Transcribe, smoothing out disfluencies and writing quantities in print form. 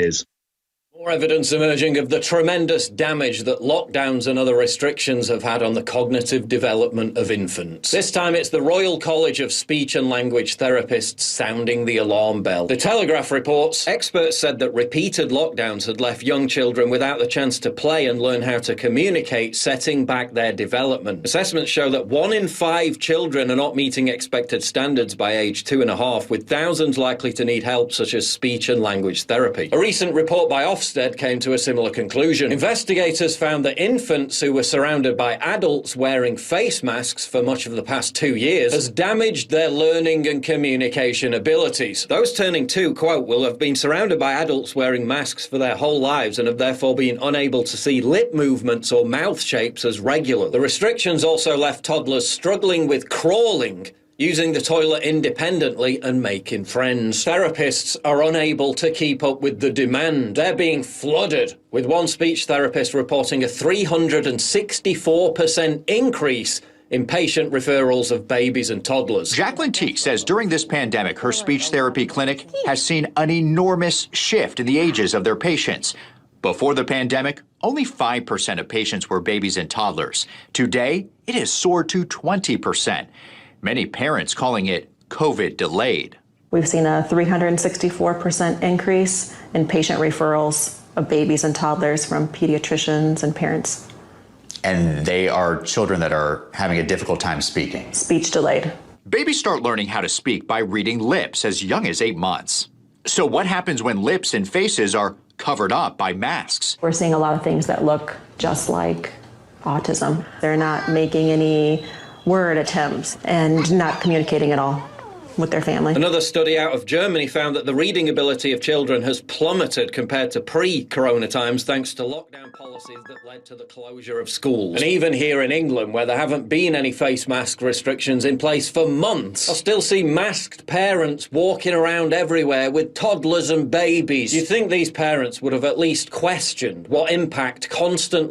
years. More evidence emerging of the tremendous damage that lockdowns and other restrictions have had on the cognitive development of infants. This time it's the Royal College of Speech and Language Therapists sounding the alarm bell. The Telegraph reports experts said that repeated lockdowns had left young children without the chance to play and learn how to communicate, setting back their development. Assessments show that 1 in 5 children are not meeting expected standards by age 2.5, with thousands likely to need help such as speech and language therapy. A recent report by Ofsted came to a similar conclusion. Investigators found that infants who were surrounded by adults wearing face masks for much of the past 2 years has damaged their learning and communication abilities. Those turning 2, quote, will have been surrounded by adults wearing masks for their whole lives and have therefore been unable to see lip movements or mouth shapes as regular. The restrictions also left toddlers struggling with crawling, using the toilet independently and making friends. Therapists are unable to keep up with the demand. They're being flooded, with one speech therapist reporting a 364% increase in patient referrals of babies and toddlers. Jacqueline Teague says during this pandemic, her speech therapy clinic has seen an enormous shift in the ages of their patients. Before the pandemic, only 5% of patients were babies and toddlers. Today, it has soared to 20%. Many parents calling it COVID delayed. We've seen a 364% increase in patient referrals of babies and toddlers from pediatricians and parents. And they are children that are having a difficult time speaking. Speech delayed. Babies start learning how to speak by reading lips as young as 8 months. So what happens when lips and faces are covered up by masks? We're seeing a lot of things that look just like autism. They're not making any word attempts and not communicating at all with their family. Another study out of Germany found that the reading ability of children has plummeted compared to pre-corona times thanks to lockdown policies that led to the closure of schools. And even here in England, where there haven't been any face mask restrictions in place for months, I still see masked parents walking around everywhere with toddlers and babies. You'd think these parents would have at least questioned what impact constant